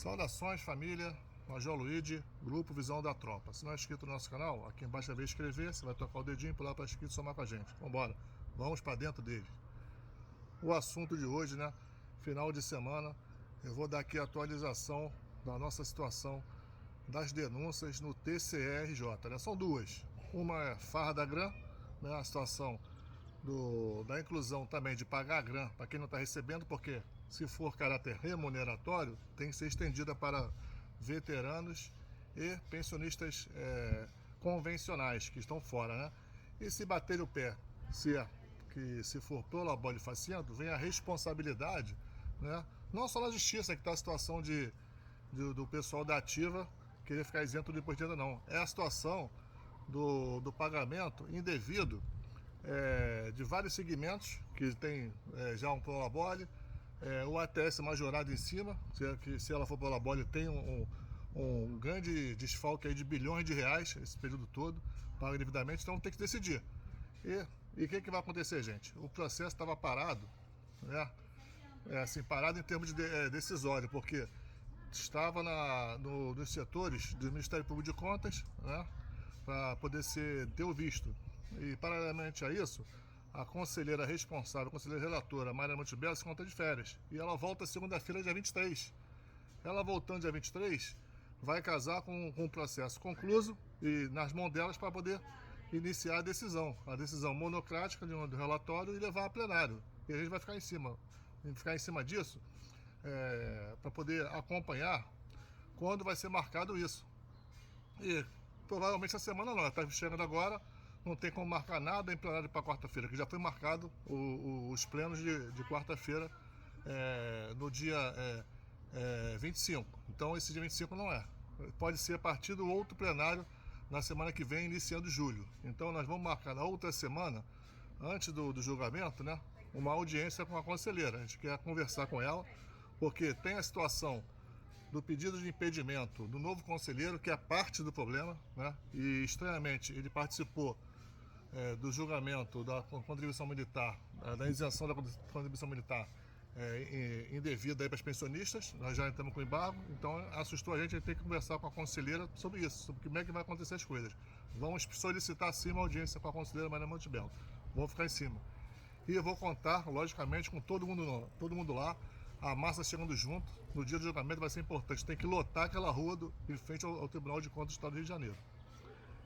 Saudações, família. Major Luigi, Grupo Visão da Tropa. Se não é inscrito no nosso canal, aqui embaixo vai ver inscrever, você vai tocar o dedinho, pular para inscrito e somar com a gente. Vambora, vamos para dentro dele. O assunto de hoje, né? Final de semana, eu vou dar aqui a atualização da nossa situação das denúncias no TCRJ, né? São duas. Uma é farra da GRAM, né? A situação da inclusão também de pagar a GRAM para quem não está recebendo, porque se for caráter remuneratório, tem que ser estendida para veteranos e pensionistas convencionais que estão fora, né? E se bater o pé, se for prolabore faciendo, vem a responsabilidade, né? Não só na justiça que está a situação do pessoal da ativa querer ficar isento do imposto de renda, não. É a situação do pagamento indevido de vários segmentos que tem já um prolabore, o ATS majorado em cima, se ela for prolabore tem um grande desfalque aí de bilhões de reais esse período todo, paga indevidamente, então tem que decidir. E o que vai acontecer, gente? O processo estava parado, né? Assim, parado em termos de decisório, porque estava nos setores do Ministério Público de Contas, né? Para poder ter o visto. E paralelamente a isso, a conselheira responsável, a conselheira relatora, Mayra Montebello, se encontra de férias. E ela volta segunda-feira, dia 23. Ela voltando dia 23, vai casar com um processo concluso e nas mãos delas para poder iniciar a decisão monocrática do relatório e levar a plenário. E a gente vai ficar em cima disso para poder acompanhar quando vai ser marcado isso. E provavelmente essa semana não, está chegando agora, não tem como marcar nada em plenário para quarta-feira, que já foi marcado os plenos de quarta-feira no dia 25. Então esse dia 25 não é. Pode ser a partir do outro plenário na semana que vem, iniciando julho. Então nós vamos marcar na outra semana, antes do julgamento, né, uma audiência com a conselheira. A gente quer conversar com ela, porque tem a situação do pedido de impedimento do novo conselheiro, que é parte do problema, né? E estranhamente ele participou do julgamento da contribuição militar, da isenção da contribuição militar indevida para os pensionistas. Nós já entramos com embargo, então assustou a gente tem que conversar com a conselheira sobre isso, sobre como é que vai acontecer as coisas. Vamos solicitar sim uma audiência com a conselheira Mayra Montebello. Vamos ficar em cima. E eu vou contar, logicamente, com todo mundo lá, a massa chegando junto. No dia do julgamento vai ser importante, tem que lotar aquela rua em frente ao Tribunal de Contas do Estado do Rio de Janeiro.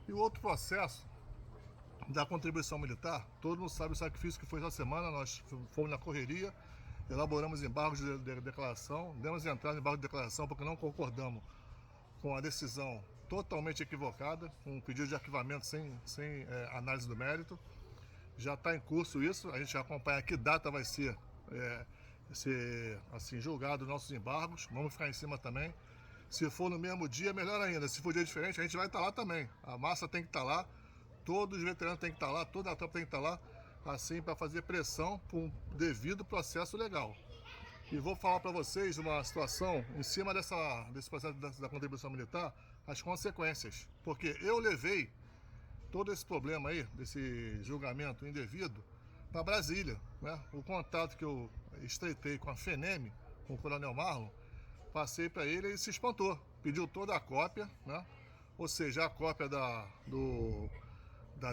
E o outro processo da contribuição militar, todo mundo sabe o sacrifício que foi essa semana. Nós fomos na correria, elaboramos embargos de declaração, demos entrada em embargo de declaração porque não concordamos com a decisão totalmente equivocada, com um pedido de arquivamento sem análise do mérito. Já está em curso isso, a gente acompanha que data vai ser assim, julgado nossos embargos, vamos ficar em cima também. Se for no mesmo dia, melhor ainda. Se for dia diferente, a gente vai estar lá também. A massa tem que estar lá, todos os veteranos têm que estar lá, toda a tropa tem que estar lá, assim, para fazer pressão por um devido processo legal. E vou falar para vocês uma situação em cima desse processo da contribuição militar, as consequências. Porque eu levei todo esse problema aí, desse julgamento indevido, para Brasília, né? O contato que eu estreitei com a FENEM, com o Coronel Marlon, passei para ele e ele se espantou. Pediu toda a cópia, né? Ou seja, a cópia da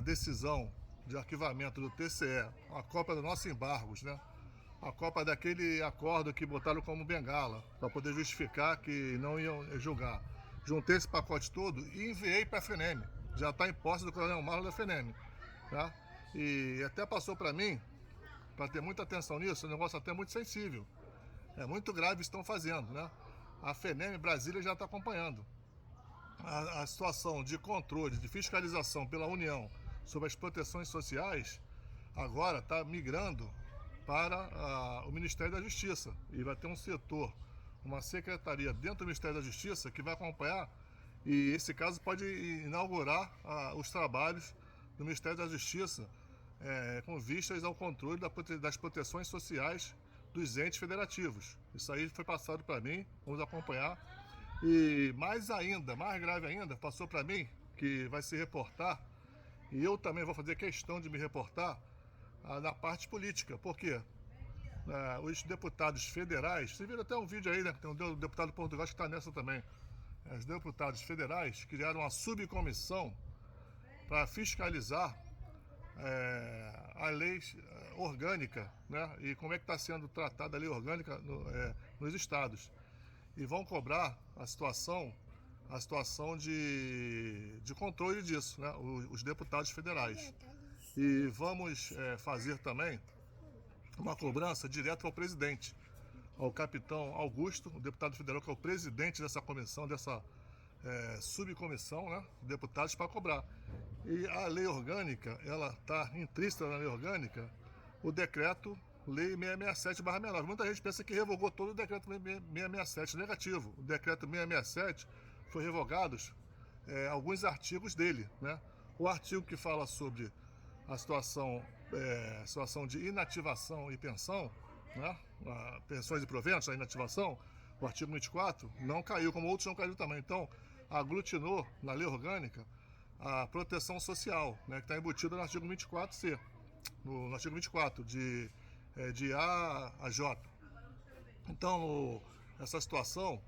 decisão de arquivamento do TCE, a cópia dos nossos embargos, né? A cópia daquele acordo que botaram como bengala, para poder justificar que não iam julgar. Juntei esse pacote todo e enviei para a FENEM. Já está em posse do Coronel Marlon da FENEM, tá? E até passou para mim, para ter muita atenção nisso, é um negócio até muito sensível. É muito grave estão fazendo, né? A FENEM Brasília já está acompanhando. A situação de controle, de fiscalização pela União sobre as proteções sociais, agora está migrando para o Ministério da Justiça. E vai ter um setor, uma secretaria dentro do Ministério da Justiça que vai acompanhar, e esse caso pode inaugurar os trabalhos do Ministério da Justiça com vistas ao controle das proteções sociais dos entes federativos. Isso aí foi passado para mim, vamos acompanhar. E mais ainda, mais grave ainda, passou para mim que vai se reportar, e eu também vou fazer questão de me reportar na parte política. Por quê? os deputados federais, você viu até um vídeo aí, né? Tem um deputado português que está nessa também. Os deputados federais criaram uma subcomissão para fiscalizar a lei orgânica, né? E como é que está sendo tratada a lei orgânica nos estados. E vão cobrar a situação de controle disso, né? Os deputados federais. E vamos fazer também uma cobrança direta ao presidente, ao capitão Augusto, o deputado federal que é o presidente dessa comissão, dessa subcomissão, né, de deputados, para cobrar. E a lei orgânica, ela está intrínseca na lei orgânica, o decreto lei 667/69. Muita gente pensa que revogou todo o decreto 667, negativo. O decreto 667 foi revogados alguns artigos dele, né? O artigo que fala sobre a situação de inativação e pensão, né? Pensões e proventos, a inativação, o artigo 24, não caiu, como outros não caíram também. Então, aglutinou na lei orgânica a proteção social, né? Que está embutida no artigo 24C, no artigo 24, de A a J. Então, essa situação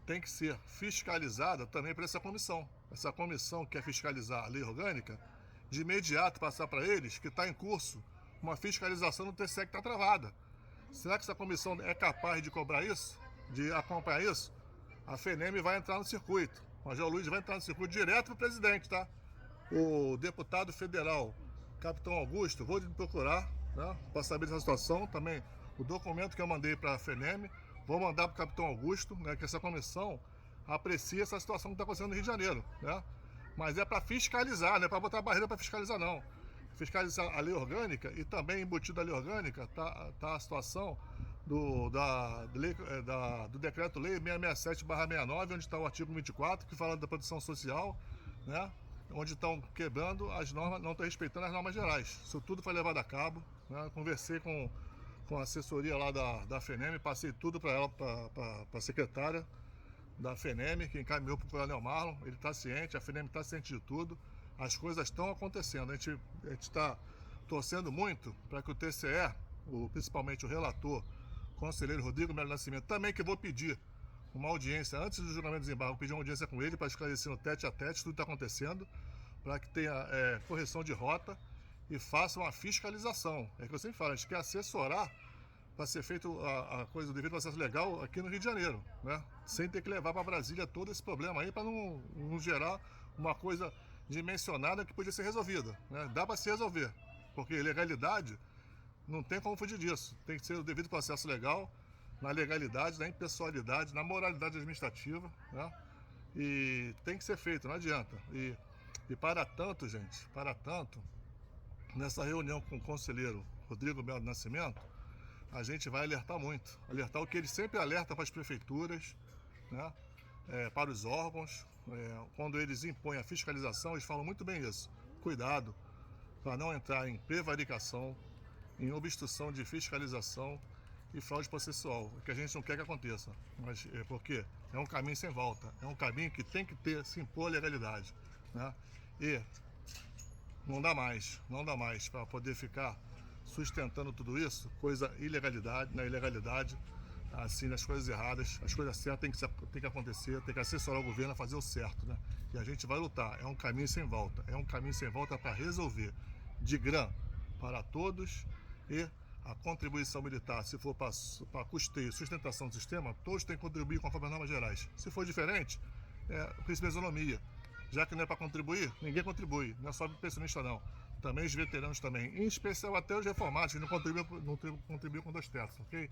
tem que ser fiscalizada também por essa comissão. Essa comissão que quer fiscalizar a lei orgânica, de imediato passar para eles que está em curso uma fiscalização no TSE que está travada. Será que essa comissão é capaz de cobrar isso? De acompanhar isso? A FENEM vai entrar no circuito. O Major Luiz vai entrar no circuito direto para o presidente, tá? O deputado federal, capitão Augusto, vou procurar, né, para saber dessa situação. Também o documento que eu mandei para a FENEM, vou mandar para o capitão Augusto, né, que essa comissão aprecia essa situação que está acontecendo no Rio de Janeiro, né? Mas é para fiscalizar, não é para botar barreira para fiscalizar, não. Fiscalizar a lei orgânica e também embutido da lei orgânica tá a situação do decreto-lei 667/69, onde está o artigo 24, que fala da proteção social, né? Onde estão quebrando as normas, não estão respeitando as normas gerais. Isso tudo foi levado a cabo, né? Conversei com a assessoria lá da FENEM, passei tudo para ela, para a secretária da FENEM, que encaminhou para o Coronel Marlon. Ele está ciente, a FENEM está ciente de tudo, as coisas estão acontecendo. A gente está torcendo muito para que o TCE, principalmente o relator, conselheiro Rodrigo Melo Nascimento, também que vou pedir uma audiência antes do julgamento de desembargo, pedir uma audiência com ele para esclarecer no tete a tete tudo que está acontecendo, para que tenha correção de rota e faça uma fiscalização. É que eu sempre falo, a gente quer assessorar para ser feito a coisa do devido processo legal aqui no Rio de Janeiro, né? Sem ter que levar para Brasília todo esse problema aí, para não gerar uma coisa dimensionada que podia ser resolvida, né? Dá para se resolver, porque legalidade não tem como fugir disso. Tem que ser o devido processo legal, na legalidade, na impessoalidade, na moralidade administrativa, né? E tem que ser feito, não adianta. E para tanto, gente, nessa reunião com o conselheiro Rodrigo Melo Nascimento, a gente vai alertar muito, alertar o que ele sempre alerta para as prefeituras, né? Para os órgãos, quando eles impõem a fiscalização, eles falam muito bem isso. Cuidado para não entrar em prevaricação, em obstrução de fiscalização e fraude processual, que a gente não quer que aconteça, mas porque é um caminho sem volta, é um caminho que tem que se impor a legalidade, né? E não dá mais para poder ficar sustentando tudo isso, na ilegalidade, assim, nas coisas erradas. As coisas certas tem que acontecer, tem que assessorar o governo a fazer o certo, né? E a gente vai lutar, é um caminho sem volta, para resolver de grã para todos, e a contribuição militar, se for para custeio e sustentação do sistema, todos têm que contribuir conforme as normas gerais. Se for diferente, o princípio da isonomia. Já que não é para contribuir, ninguém contribui, não é só o pensionista não. Também os veteranos também, em especial até os reformados, que não contribuem com 2 terços, ok?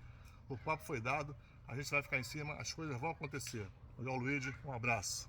O papo foi dado, a gente vai ficar em cima, as coisas vão acontecer. Major Luiz, um abraço.